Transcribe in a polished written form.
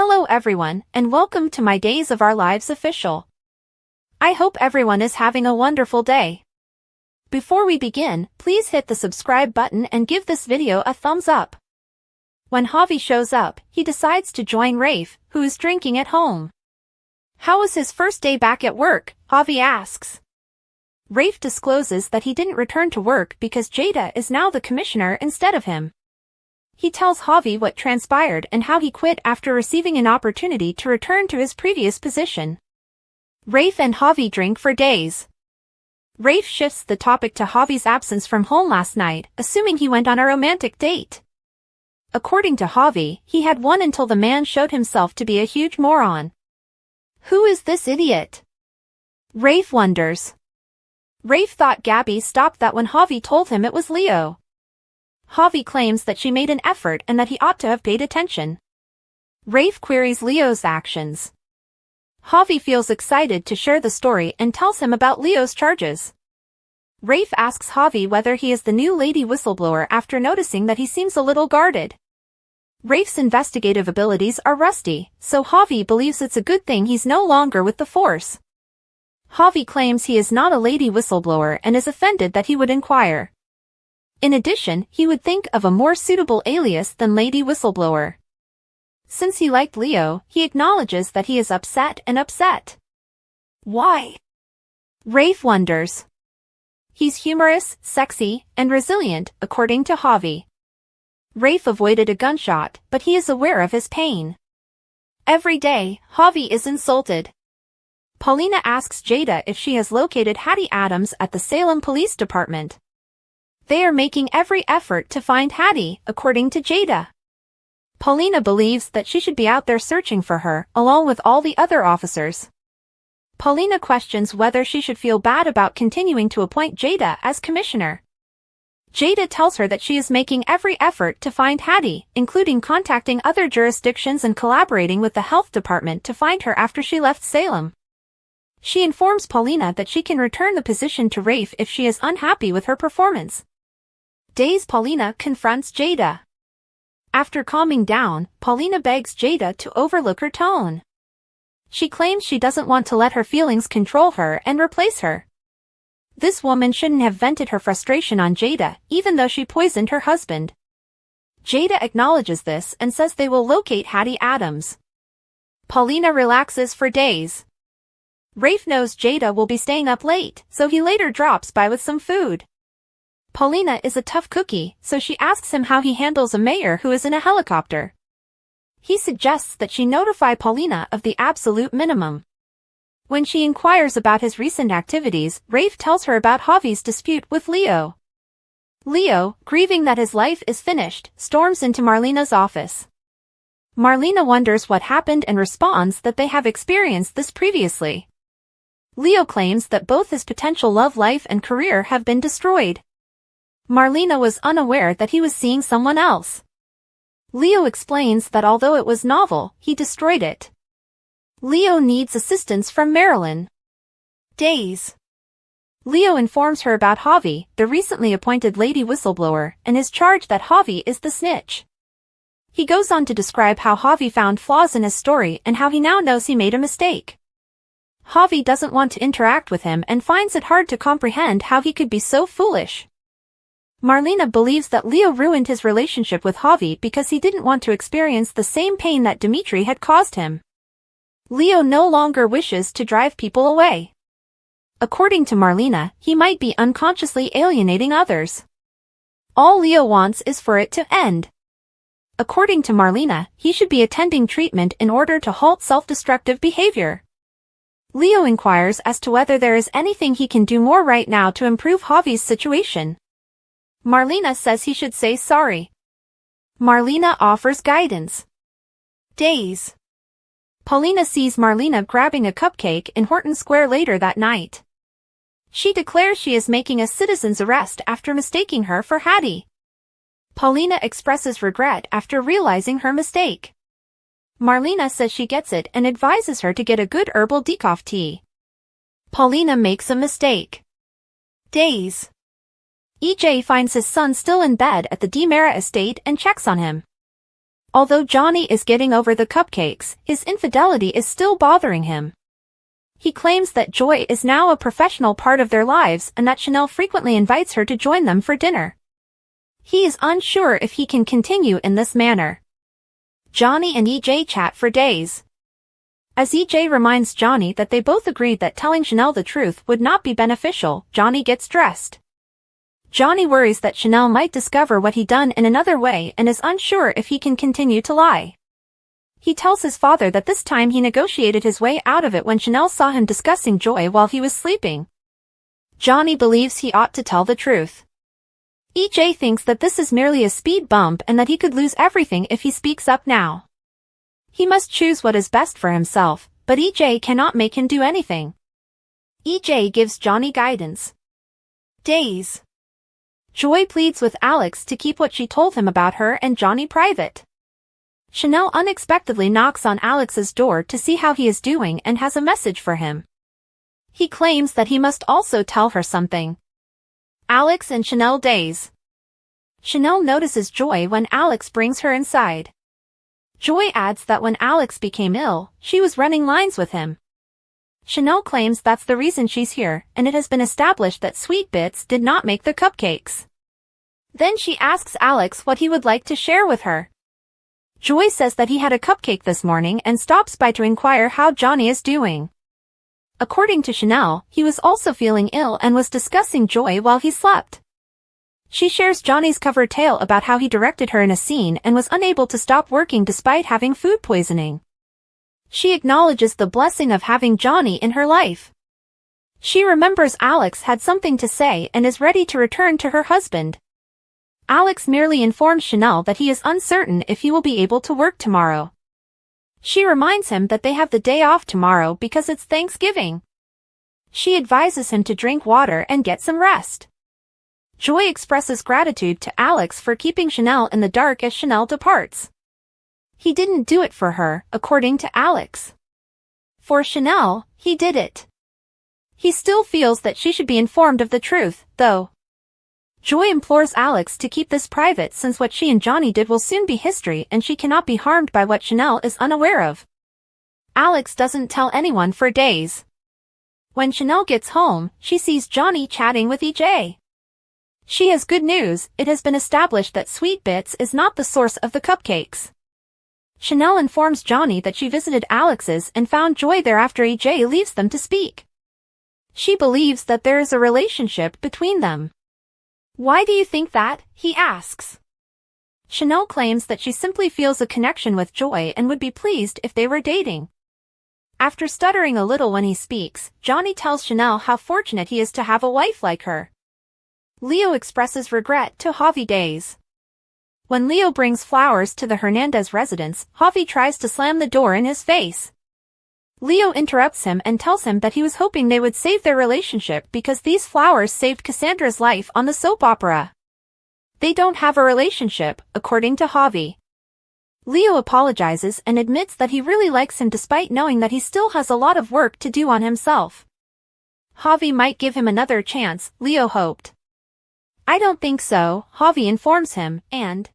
Hello everyone, and welcome to my Days of Our Lives official. I hope everyone is having a wonderful day. Before we begin, please hit the subscribe button and give this video a thumbs up. When Javi shows up, he decides to join Rafe, who is drinking at home. How was his first day back at work? Javi asks. Rafe discloses that he didn't return to work because Jada is now the commissioner instead of him. He tells Javi what transpired and how he quit after receiving an opportunity to return to his previous position. Rafe and Javi drink for days. Rafe shifts the topic to Javi's absence from home last night, assuming he went on a romantic date. According to Javi, he had one until the man showed himself to be a huge moron. Who is this idiot? Rafe wonders. Rafe thought Gabby stopped that when Javi told him it was Leo. Javi claims that she made an effort and that he ought to have paid attention. Rafe queries Leo's actions. Javi feels excited to share the story and tells him about Leo's charges. Rafe asks Javi whether he is the new lady whistleblower after noticing that he seems a little guarded. Rafe's investigative abilities are rusty, so Javi believes it's a good thing he's no longer with the force. Javi claims he is not a lady whistleblower and is offended that he would inquire. In addition, he would think of a more suitable alias than lady whistleblower. Since he liked Leo, he acknowledges that he is upset. Why? Rafe wonders. He's humorous, sexy, and resilient, according to Javi. Rafe avoided a gunshot, but he is aware of his pain. Every day, Javi is insulted. Paulina asks Jada if she has located Hattie Adams at the Salem Police Department. They are making every effort to find Hattie, according to Jada. Paulina believes that she should be out there searching for her, along with all the other officers. Paulina questions whether she should feel bad about continuing to appoint Jada as commissioner. Jada tells her that she is making every effort to find Hattie, including contacting other jurisdictions and collaborating with the health department to find her after she left Salem. She informs Paulina that she can return the position to Rafe if she is unhappy with her performance. Paulina confronts Jada. After calming down, Paulina begs Jada to overlook her tone. She claims she doesn't want to let her feelings control her and replace her. This woman shouldn't have vented her frustration on Jada, even though she poisoned her husband. Jada acknowledges this and says they will locate Hattie Adams. Paulina relaxes for days. Rafe knows Jada will be staying up late, so he later drops by with some food. Paulina is a tough cookie, so she asks him how he handles a mayor who is in a helicopter. He suggests that she notify Paulina of the absolute minimum. When she inquires about his recent activities, Rafe tells her about Javi's dispute with Leo. Leo, grieving that his life is finished, storms into Marlena's office. Marlena wonders what happened and responds that they have experienced this previously. Leo claims that both his potential love life and career have been destroyed. Marlena was unaware that he was seeing someone else. Leo explains that although it was novel, he destroyed it. Leo needs assistance from Marilyn. Days. Leo informs her about Javi, the recently appointed lady whistleblower, and his charge that Javi is the snitch. He goes on to describe how Javi found flaws in his story and how he now knows he made a mistake. Javi doesn't want to interact with him and finds it hard to comprehend how he could be so foolish. Marlena believes that Leo ruined his relationship with Javi because he didn't want to experience the same pain that Dimitri had caused him. Leo no longer wishes to drive people away. According to Marlena, he might be unconsciously alienating others. All Leo wants is for it to end. According to Marlena, he should be attending treatment in order to halt self-destructive behavior. Leo inquires as to whether there is anything he can do more right now to improve Javi's situation. Marlena says he should say sorry. Marlena offers guidance. Days. Paulina sees Marlena grabbing a cupcake in Horton Square later that night. She declares she is making a citizen's arrest after mistaking her for Hattie. Paulina expresses regret after realizing her mistake. Marlena says she gets it and advises her to get a good herbal decaf tea. Paulina makes a mistake. Days. EJ finds his son still in bed at the DiMera estate and checks on him. Although Johnny is getting over the cupcakes, his infidelity is still bothering him. He claims that Joy is now a professional part of their lives and that Chanel frequently invites her to join them for dinner. He is unsure if he can continue in this manner. Johnny and EJ chat for days. As EJ reminds Johnny that they both agreed that telling Chanel the truth would not be beneficial, Johnny gets dressed. Johnny worries that Chanel might discover what he done in another way and is unsure if he can continue to lie. He tells his father that this time he negotiated his way out of it when Chanel saw him discussing Joy while he was sleeping. Johnny believes he ought to tell the truth. EJ thinks that this is merely a speed bump and that he could lose everything if he speaks up now. He must choose what is best for himself, but EJ cannot make him do anything. EJ gives Johnny guidance. Days. Joy pleads with Alex to keep what she told him about her and Johnny private. Chanel unexpectedly knocks on Alex's door to see how he is doing and has a message for him. He claims that he must also tell her something. Alex and Chanel days. Chanel notices Joy when Alex brings her inside. Joy adds that when Alex became ill, she was running lines with him. Chanel claims that's the reason she's here, and it has been established that Sweet Bits did not make the cupcakes. Then she asks Alex what he would like to share with her. Joy says that he had a cupcake this morning and stops by to inquire how Johnny is doing. According to Chanel, he was also feeling ill and was discussing Joy while he slept. She shares Johnny's covered tale about how he directed her in a scene and was unable to stop working despite having food poisoning. She acknowledges the blessing of having Johnny in her life. She remembers Alex had something to say and is ready to return to her husband. Alex merely informs Chanel that he is uncertain if he will be able to work tomorrow. She reminds him that they have the day off tomorrow because it's Thanksgiving. She advises him to drink water and get some rest. Joy expresses gratitude to Alex for keeping Chanel in the dark as Chanel departs. He didn't do it for her, according to Alex. For Chanel, he did it. He still feels that she should be informed of the truth, though. Joy implores Alex to keep this private since what she and Johnny did will soon be history and she cannot be harmed by what Chanel is unaware of. Alex doesn't tell anyone for days. When Chanel gets home, she sees Johnny chatting with EJ. She has good news, it has been established that Sweet Bits is not the source of the cupcakes. Chanel informs Johnny that she visited Alex's and found Joy there after EJ leaves them to speak. She believes that there is a relationship between them. Why do you think that? He asks. Chanel claims that she simply feels a connection with Joy and would be pleased if they were dating. After stuttering a little when he speaks, Johnny tells Chanel how fortunate he is to have a wife like her. Leo expresses regret to Javi days. When Leo brings flowers to the Hernandez residence, Javi tries to slam the door in his face. Leo interrupts him and tells him that he was hoping they would save their relationship because these flowers saved Cassandra's life on the soap opera. They don't have a relationship, according to Javi. Leo apologizes and admits that he really likes him despite knowing that he still has a lot of work to do on himself. Javi might give him another chance, Leo hoped. I don't think so, Javi informs him, and